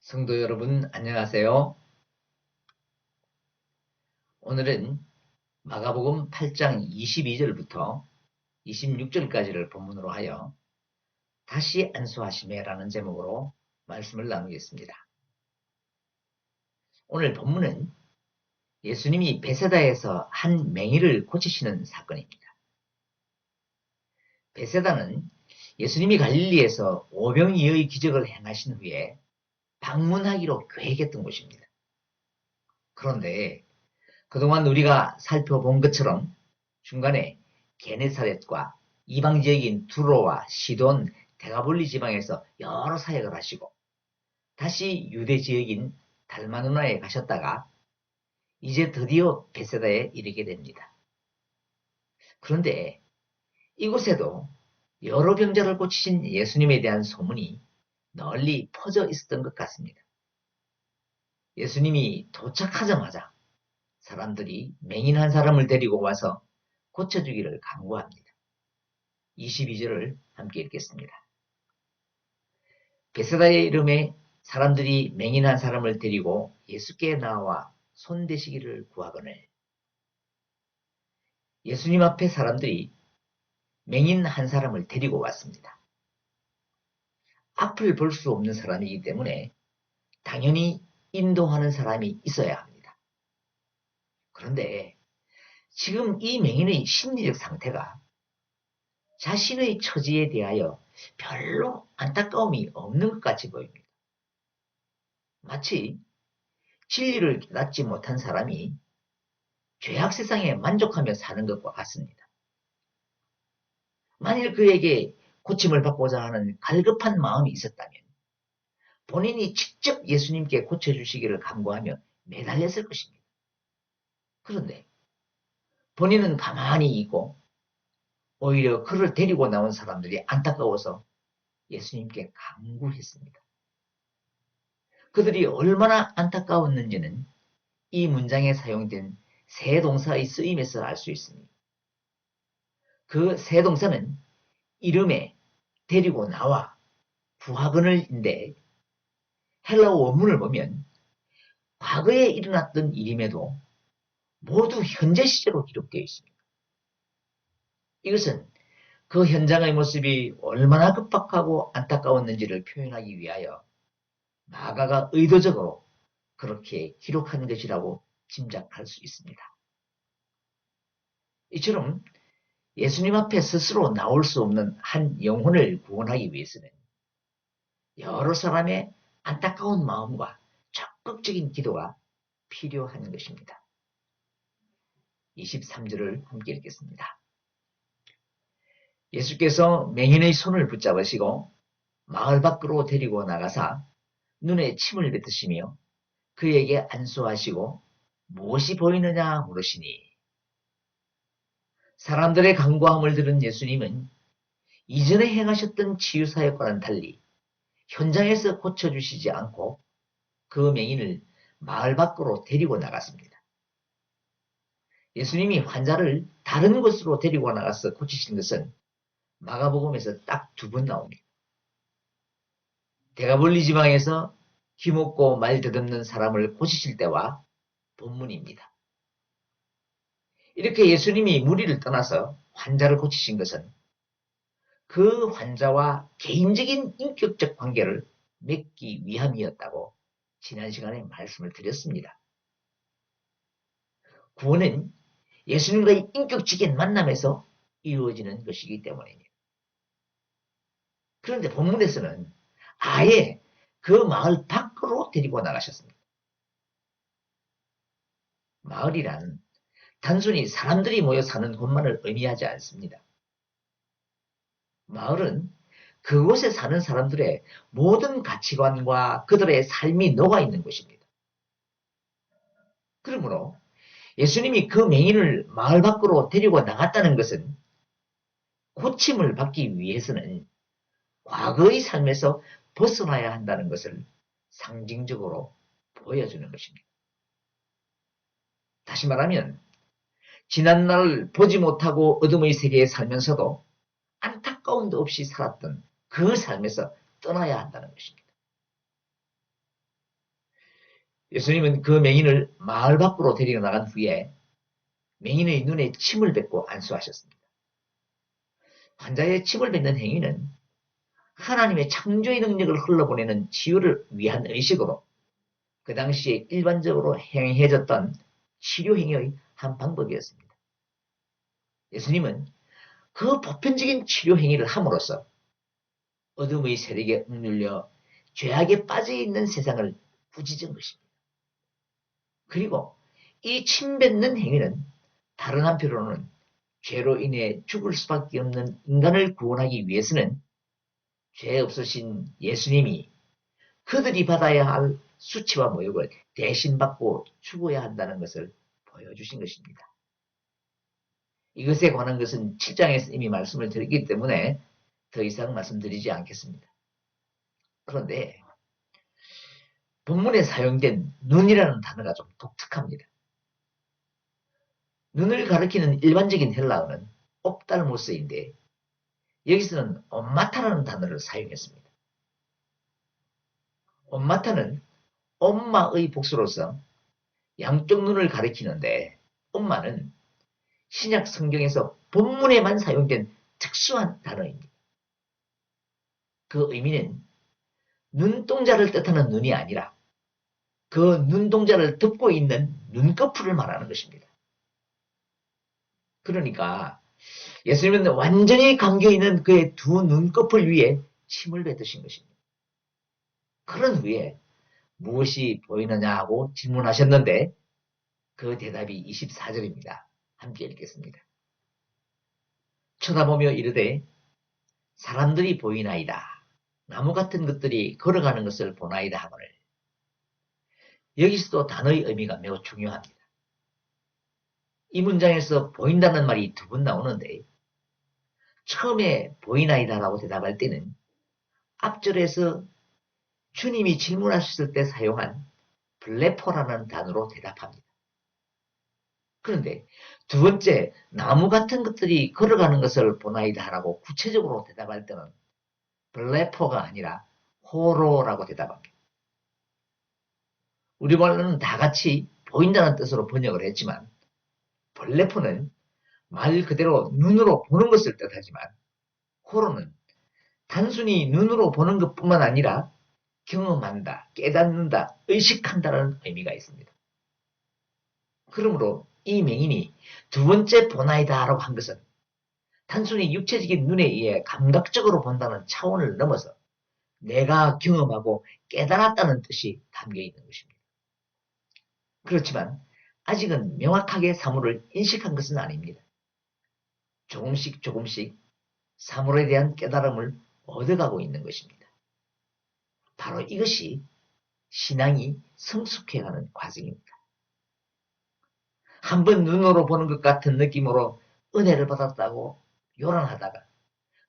성도 여러분, 안녕하세요. 오늘은 마가복음 8장 22절부터 26절까지를 본문으로 하여 다시 안수하심에라는 제목으로 말씀을 나누겠습니다. 오늘 본문은 예수님이 베세다에서 한 맹인을 고치시는 사건입니다. 베세다는 예수님이 갈릴리에서 오병이어의 기적을 행하신 후에 방문하기로 계획했던 곳입니다. 그런데 그동안 우리가 살펴본 것처럼 중간에 게네사렛과 이방 지역인 두로와 시돈, 데가볼리 지방에서 여러 사역을 하시고 다시 유대 지역인 달마누나에 가셨다가 이제 드디어 베세다에 이르게 됩니다. 그런데 이곳에도 여러 병자를 고치신 예수님에 대한 소문이 널리 퍼져 있었던 것 같습니다. 예수님이 도착하자마자 사람들이 맹인 한 사람을 데리고 와서 고쳐주기를 간구합니다. 22절을 함께 읽겠습니다. 베세다의 이름에 사람들이 맹인 한 사람을 데리고 예수께 나와 손대시기를 구하거늘. 예수님 앞에 사람들이 맹인 한 사람을 데리고 왔습니다. 앞을 볼 수 없는 사람이기 때문에 당연히 인도하는 사람이 있어야 합니다. 그런데 지금 이 맹인의 심리적 상태가 자신의 처지에 대하여 별로 안타까움이 없는 것 같이 보입니다. 마치 진리를 깨닫지 못한 사람이 죄악 세상에 만족하며 사는 것과 같습니다. 만일 그에게 고침을 받고자 하는 갈급한 마음이 있었다면 본인이 직접 예수님께 고쳐주시기를 간구하며 매달렸을 것입니다. 그런데 본인은 가만히 있고 오히려 그를 데리고 나온 사람들이 안타까워서 예수님께 간구했습니다. 그들이 얼마나 안타까웠는지는 이 문장에 사용된 세 동사의 쓰임에서 알 수 있습니다. 그 세 동사는 이름에 데리고 나와 부하거늘인데 헬라어 원문을 보면 과거에 일어났던 일임에도 모두 현재 시제로 기록되어 있습니다. 이것은 그 현장의 모습이 얼마나 급박하고 안타까웠는지를 표현하기 위하여 마가가 의도적으로 그렇게 기록한 것이라고 짐작할 수 있습니다. 이처럼 예수님 앞에 스스로 나올 수 없는 한 영혼을 구원하기 위해서는 여러 사람의 안타까운 마음과 적극적인 기도가 필요한 것입니다. 23절을 함께 읽겠습니다. 예수께서 맹인의 손을 붙잡으시고 마을 밖으로 데리고 나가사 눈에 침을 뱉으시며 그에게 안수하시고 무엇이 보이느냐 물으시니 사람들의 간구함을 들은 예수님은 이전에 행하셨던 치유사역과는 달리 현장에서 고쳐주시지 않고 그 맹인을 마을 밖으로 데리고 나갔습니다. 예수님이 환자를 다른 곳으로 데리고 나가서 고치신 것은 마가복음에서 딱 두 번 나옵니다. 데가볼리 지방에서 귀먹고 말 더듬는 사람을 고치실 때와 본문입니다. 이렇게 예수님이 무리를 떠나서 환자를 고치신 것은 그 환자와 개인적인 인격적 관계를 맺기 위함이었다고 지난 시간에 말씀을 드렸습니다. 구원은 예수님과의 인격적인 만남에서 이루어지는 것이기 때문입니다. 그런데 본문에서는 아예 그 마을 밖으로 데리고 나가셨습니다. 마을이란 단순히 사람들이 모여 사는 곳만을 의미하지 않습니다. 마을은 그곳에 사는 사람들의 모든 가치관과 그들의 삶이 녹아있는 곳입니다. 그러므로 예수님이 그 맹인을 마을 밖으로 데리고 나갔다는 것은 고침을 받기 위해서는 과거의 삶에서 벗어나야 한다는 것을 상징적으로 보여주는 것입니다. 다시 말하면 지난날을 보지 못하고 어둠의 세계에 살면서도 안타까움도 없이 살았던 그 삶에서 떠나야 한다는 것입니다. 예수님은 그 맹인을 마을 밖으로 데리고 나간 후에 맹인의 눈에 침을 뱉고 안수하셨습니다. 환자의 침을 뱉는 행위는 하나님의 창조의 능력을 흘러보내는 치유를 위한 의식으로 그 당시에 일반적으로 행해졌던 치료 행위의 한 방법이었습니다. 예수님은 그 보편적인 치료 행위를 함으로써 어둠의 세력에 억눌려 죄악에 빠져있는 세상을 꾸짖은 것입니다. 그리고 이 침 뱉는 행위는 다른 한편으로는 죄로 인해 죽을 수밖에 없는 인간을 구원하기 위해서는 죄 없으신 예수님이 그들이 받아야 할 수치와 모욕을 대신 받고 죽어야 한다는 것을 보여주신 것입니다. 이것에 관한 것은 7장에서 이미 말씀을 드렸기 때문에 더 이상 말씀드리지 않겠습니다. 그런데 본문에 사용된 눈이라는 단어가 좀 독특합니다. 눈을 가리키는 일반적인 헬라어는 옵달모스인데 여기서는 엄마타라는 단어를 사용했습니다. 엄마타는 엄마의 복수로서 양쪽 눈을 가리키는데 엄마는 신약 성경에서 본문에만 사용된 특수한 단어입니다. 그 의미는 눈동자를 뜻하는 눈이 아니라 그 눈동자를 덮고 있는 눈꺼풀을 말하는 것입니다. 그러니까 예수님은 완전히 감겨있는 그의 두 눈꺼풀 위에 침을 뱉으신 것입니다. 그런 후에 무엇이 보이느냐 하고 질문하셨는데 그 대답이 24절입니다. 함께 읽겠습니다. 쳐다보며 이르되 사람들이 보이나이다. 나무 같은 것들이 걸어가는 것을 보나이다 하거늘. 여기서도 단어의 의미가 매우 중요합니다. 이 문장에서 보인다는 말이 두 번 나오는데 처음에 보이나이다라고 대답할 때는 앞절에서 주님이 질문하셨을 때 사용한 블레포라는 단어로 대답합니다. 그런데 두 번째 나무 같은 것들이 걸어가는 것을 보나이다라고 구체적으로 대답할 때는 블레포가 아니라 호로라고 대답합니다. 우리말로는 다 같이 보인다는 뜻으로 번역을 했지만 블레포는 말 그대로 눈으로 보는 것을 뜻하지만 호로는 단순히 눈으로 보는 것뿐만 아니라 경험한다, 깨닫는다, 의식한다는 의미가 있습니다. 그러므로 이 맹인이 두 번째 보나이다라고 한 것은 단순히 육체적인 눈에 의해 감각적으로 본다는 차원을 넘어서 내가 경험하고 깨달았다는 뜻이 담겨 있는 것입니다. 그렇지만 아직은 명확하게 사물을 인식한 것은 아닙니다. 조금씩 조금씩 사물에 대한 깨달음을 얻어가고 있는 것입니다. 바로 이것이 신앙이 성숙해가는 과정입니다. 한번 눈으로 보는 것 같은 느낌으로 은혜를 받았다고 요란하다가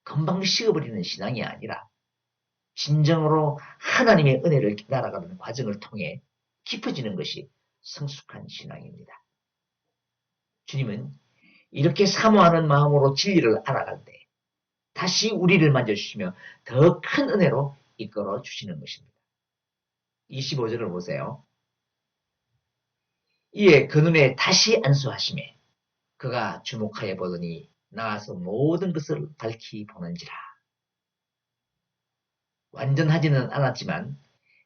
금방 식어버리는 신앙이 아니라 진정으로 하나님의 은혜를 깨달아가는 과정을 통해 깊어지는 것이 성숙한 신앙입니다. 주님은 이렇게 사모하는 마음으로 진리를 알아갈 때 다시 우리를 만져주시며 더 큰 은혜로 이끌어 주시는 것입니다. 25절을 보세요. 이에 그 눈에 다시 안수하시매 그가 주목하여 보더니 나와서 모든 것을 밝히 보는지라. 완전하지는 않았지만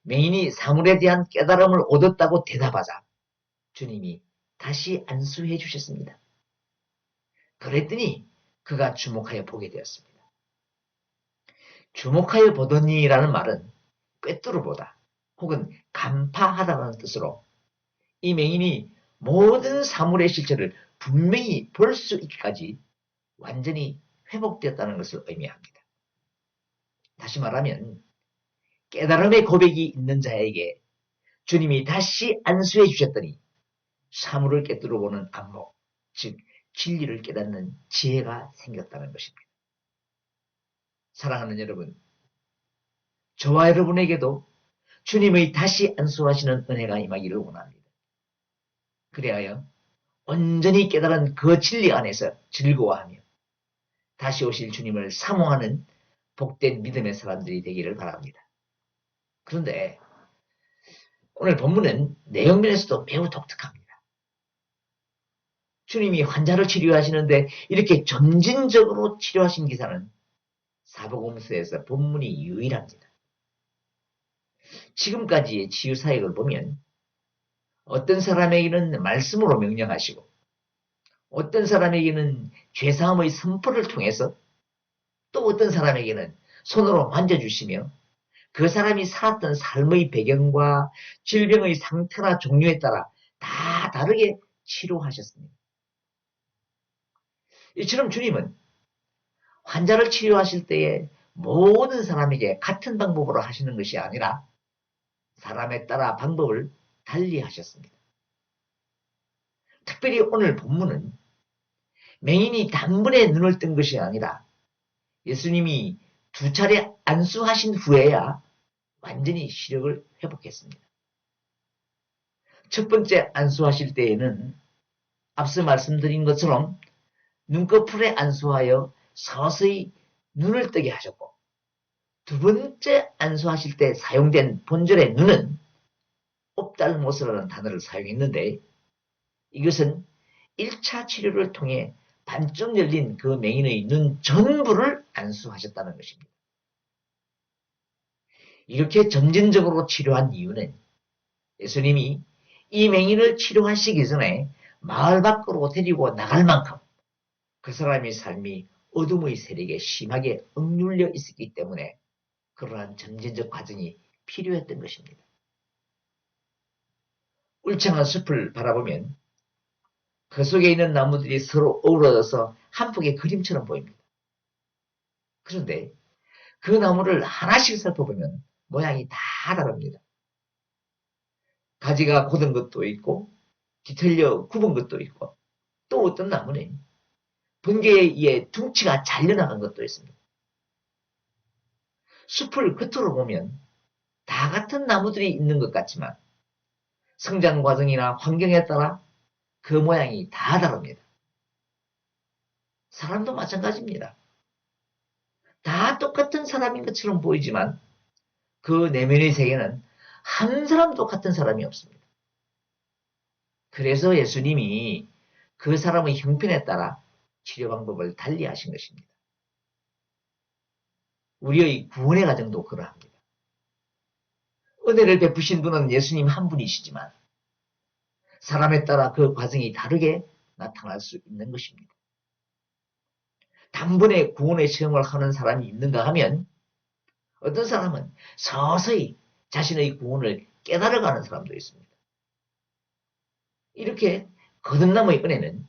맹인이 사물에 대한 깨달음을 얻었다고 대답하자 주님이 다시 안수해 주셨습니다. 그랬더니 그가 주목하여 보게 되었습니다. 주목하여 보더니라는 말은 꿰뚫어보다 혹은 간파하다는 뜻으로 이 맹인이 모든 사물의 실체를 분명히 볼 수 있기까지 완전히 회복되었다는 것을 의미합니다. 다시 말하면 깨달음의 고백이 있는 자에게 주님이 다시 안수해 주셨더니 사물을 꿰뚫어 보는 안목, 즉 진리를 깨닫는 지혜가 생겼다는 것입니다. 사랑하는 여러분, 저와 여러분에게도 주님의 다시 안수하시는 은혜가 임하기를 원합니다. 그래야 온전히 깨달은 그 진리 안에서 즐거워하며 다시 오실 주님을 사모하는 복된 믿음의 사람들이 되기를 바랍니다. 그런데 오늘 본문은 내용면에서도 매우 독특합니다. 주님이 환자를 치료하시는데 이렇게 점진적으로 치료하신 기사는 사복음서에서 본문이 유일합니다. 지금까지의 치유 사역을 보면 어떤 사람에게는 말씀으로 명령하시고 어떤 사람에게는 죄사함의 선포를 통해서 또 어떤 사람에게는 손으로 만져주시며 그 사람이 살았던 삶의 배경과 질병의 상태나 종류에 따라 다 다르게 치료하셨습니다. 이처럼 주님은 환자를 치료하실 때에 모든 사람에게 같은 방법으로 하시는 것이 아니라 사람에 따라 방법을 달리 하셨습니다. 특별히 오늘 본문은 맹인이 단번에 눈을 뜬 것이 아니라 예수님이 두 차례 안수하신 후에야 완전히 시력을 회복했습니다. 첫 번째 안수하실 때에는 앞서 말씀드린 것처럼 눈꺼풀에 안수하여 서서히 눈을 뜨게 하셨고 두 번째 안수하실 때 사용된 본절의 눈은 옵달모스라는 단어를 사용했는데 이것은 1차 치료를 통해 반쪽 열린 그 맹인의 눈 전부를 안수하셨다는 것입니다. 이렇게 점진적으로 치료한 이유는 예수님이 이 맹인을 치료하시기 전에 마을 밖으로 데리고 나갈 만큼 그 사람의 삶이 어둠의 세력에 심하게 억눌려 있었기 때문에 그러한 점진적 과정이 필요했던 것입니다. 울창한 숲을 바라보면 그 속에 있는 나무들이 서로 어우러져서 한 폭의 그림처럼 보입니다. 그런데 그 나무를 하나씩 살펴보면 모양이 다 다릅니다. 가지가 곧은 것도 있고 뒤틀려 굽은 것도 있고 또 어떤 나무는 번개에 의해 둥치가 잘려나간 것도 있습니다. 숲을 겉으로 보면 다 같은 나무들이 있는 것 같지만 성장 과정이나 환경에 따라 그 모양이 다 다릅니다. 사람도 마찬가지입니다. 다 똑같은 사람인 것처럼 보이지만 그 내면의 세계는 한 사람도 같은 사람이 없습니다. 그래서 예수님이 그 사람의 형편에 따라 치료 방법을 달리 하신 것입니다. 우리의 구원의 과정도 그러합니다. 은혜를 베푸신 분은 예수님 한 분이시지만 사람에 따라 그 과정이 다르게 나타날 수 있는 것입니다. 단번에 구원의 체험을 하는 사람이 있는가 하면 어떤 사람은 서서히 자신의 구원을 깨달아가는 사람도 있습니다. 이렇게 거듭남의 은혜는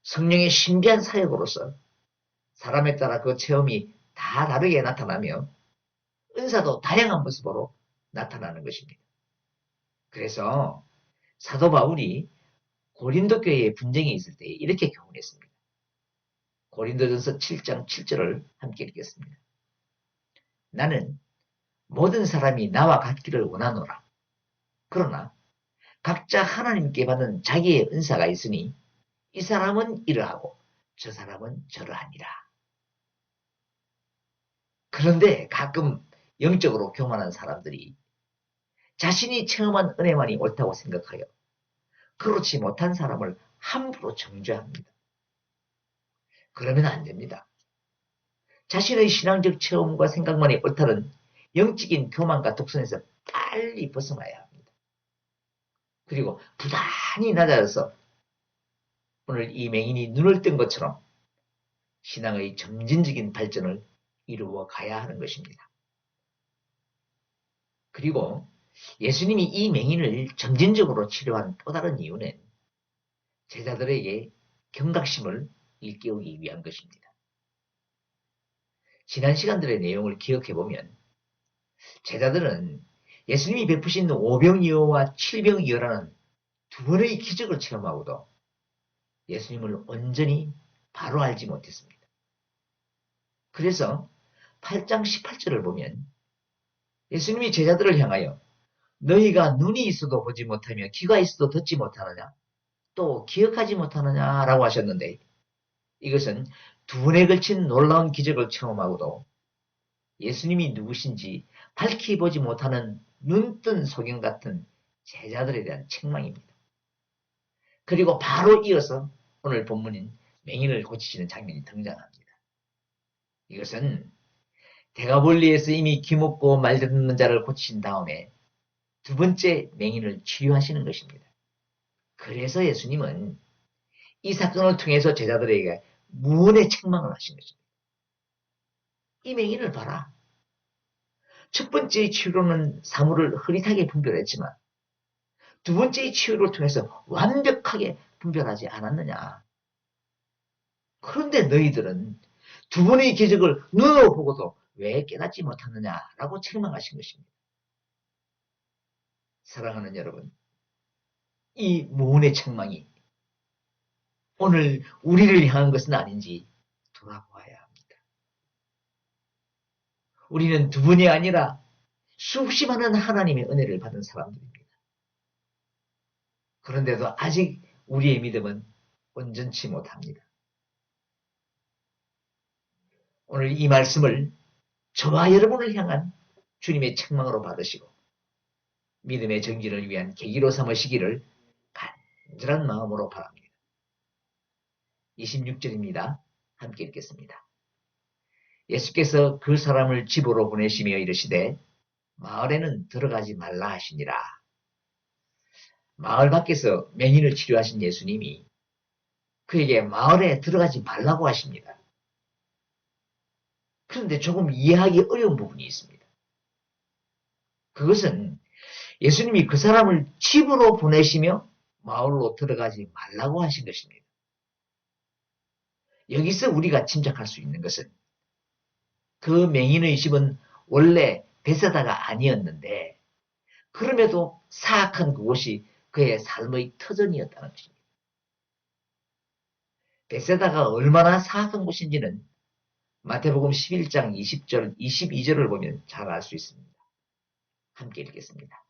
성령의 신비한 사역으로서 사람에 따라 그 체험이 다 다르게 나타나며 은사도 다양한 모습으로 나타나는 것입니다. 그래서 사도 바울이 고린도 교회에 분쟁이 있을 때 이렇게 교훈했습니다. 고린도전서 7장 7절을 함께 읽겠습니다. 나는 모든 사람이 나와 같기를 원하노라. 그러나 각자 하나님께 받은 자기의 은사가 있으니 이 사람은 이러하고 저 사람은 저러하니라. 그런데 가끔 영적으로 교만한 사람들이 자신이 체험한 은혜만이 옳다고 생각하여 그렇지 못한 사람을 함부로 정죄합니다. 그러면 안 됩니다. 자신의 신앙적 체험과 생각만이 옳다는 영적인 교만과 독선에서 빨리 벗어나야 합니다. 그리고 부단히 낮아져서 오늘 이 맹인이 눈을 뜬 것처럼 신앙의 점진적인 발전을 이루어 가야 하는 것입니다. 그리고 예수님이 이 맹인을 점진적으로 치료한 또 다른 이유는 제자들에게 경각심을 일깨우기 위한 것입니다. 지난 시간들의 내용을 기억해보면 제자들은 예수님이 베푸신 오병이어와 칠병이어라는 두 번의 기적을 체험하고도 예수님을 온전히 바로 알지 못했습니다. 그래서 8장 18절을 보면 예수님이 제자들을 향하여 너희가 눈이 있어도 보지 못하며 귀가 있어도 듣지 못하느냐? 또 기억하지 못하느냐라고 하셨는데 이것은 두 번에 걸친 놀라운 기적을 체험하고도 예수님이 누구신지 밝히 보지 못하는 눈뜬 소경 같은 제자들에 대한 책망입니다. 그리고 바로 이어서 오늘 본문인 맹인을 고치시는 장면이 등장합니다. 이것은 대가볼리에서 이미 귀먹고 말 듣는 자를 고치신 다음에 두 번째 맹인을 치유하시는 것입니다. 그래서 예수님은 이 사건을 통해서 제자들에게 무언의 책망을 하신 것입니다. 이 맹인을 봐라. 첫 번째의 치유로는 사물을 흐릿하게 분별했지만 두 번째의 치유를 통해서 완벽하게 분별하지 않았느냐. 그런데 너희들은 두 번의 기적을 눈으로 보고도 왜 깨닫지 못하느냐라고 책망하신 것입니다. 사랑하는 여러분, 이 무언의 책망이 오늘 우리를 향한 것은 아닌지 돌아보아야 합니다. 우리는 두 번이 아니라 수없이 많은 하나님의 은혜를 받은 사람들입니다. 그런데도 아직 우리의 믿음은 온전치 못합니다. 오늘 이 말씀을 저와 여러분을 향한 주님의 책망으로 받으시고 믿음의 정진을 위한 계기로 삼으시기를 간절한 마음으로 바랍니다. 26절입니다. 함께 읽겠습니다. 예수께서 그 사람을 집으로 보내시며 이르시되 마을에는 들어가지 말라 하시니라. 마을 밖에서 맹인을 치료하신 예수님이 그에게 마을에 들어가지 말라고 하십니다. 그런데 조금 이해하기 어려운 부분이 있습니다. 그것은 예수님이 그 사람을 집으로 보내시며 마을로 들어가지 말라고 하신 것입니다. 여기서 우리가 짐작할 수 있는 것은 그 맹인의 집은 원래 베세다가 아니었는데 그럼에도 사악한 그곳이 그의 삶의 터전이었다는 것입니다. 베세다가 얼마나 사악한 곳인지는 마태복음 11장 20절, 22절을 보면 잘 알 수 있습니다. 함께 읽겠습니다.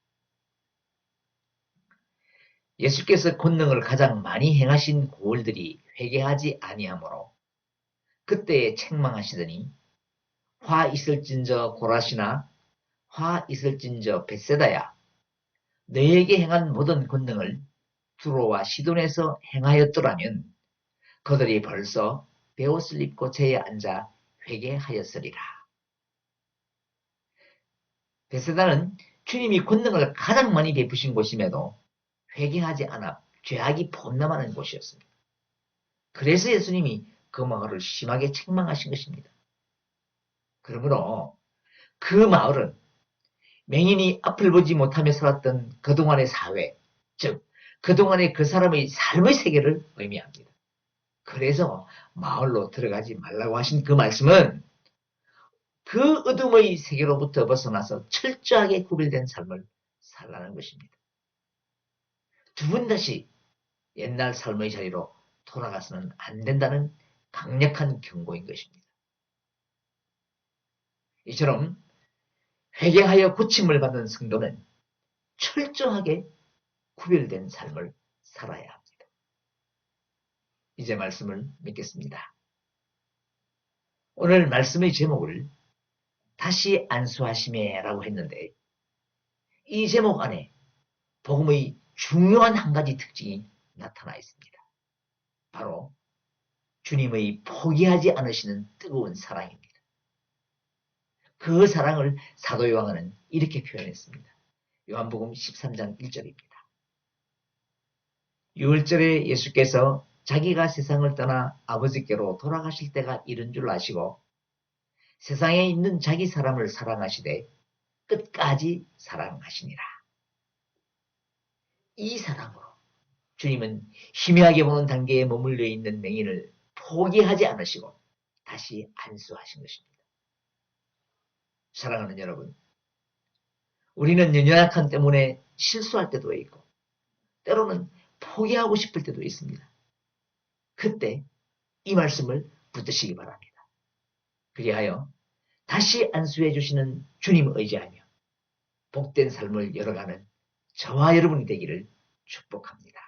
예수께서 권능을 가장 많이 행하신 고을들이 회개하지 아니하므로 그때에 책망하시더니 화 있을진저 고라시나 화 있을진저 벳세다야 너에게 행한 모든 권능을 두로와 시돈에서 행하였더라면 그들이 벌써 베옷을 입고 제에 앉아 회개하였으리라. 벳세다는 주님이 권능을 가장 많이 베푸신 곳임에도 회개하지 않아 죄악이 범람하는 곳이었습니다. 그래서 예수님이 그 마을을 심하게 책망하신 것입니다. 그러므로 그 마을은 맹인이 앞을 보지 못하며 살았던 그동안의 사회, 즉 그동안의 그 사람의 삶의 세계를 의미합니다. 그래서 마을로 들어가지 말라고 하신 그 말씀은 그 어둠의 세계로부터 벗어나서 철저하게 구별된 삶을 살라는 것입니다. 두 번 다시 옛날 삶의 자리로 돌아가서는 안 된다는 강력한 경고인 것입니다. 이처럼 회개하여 고침을 받은 성도는 철저하게 구별된 삶을 살아야 합니다. 이제 말씀을 맺겠습니다. 오늘 말씀의 제목을 다시 안수하심에라고 했는데 이 제목 안에 복음의 중요한 한 가지 특징이 나타나 있습니다. 바로 주님의 포기하지 않으시는 뜨거운 사랑입니다. 그 사랑을 사도 요한은 이렇게 표현했습니다. 요한복음 13장 1절입니다. 6월절에 예수께서 자기가 세상을 떠나 아버지께로 돌아가실 때가 이른 줄 아시고 세상에 있는 자기 사람을 사랑하시되 끝까지 사랑하시니라. 이 사랑으로 주님은 희미하게 보는 단계에 머물러 있는 맹인을 포기하지 않으시고 다시 안수하신 것입니다. 사랑하는 여러분, 우리는 연약함 때문에 실수할 때도 있고 때로는 포기하고 싶을 때도 있습니다. 그때 이 말씀을 붙드시기 바랍니다. 그리하여 다시 안수해 주시는 주님을 의지하며 복된 삶을 열어가는 저와 여러분이 되기를 축복합니다.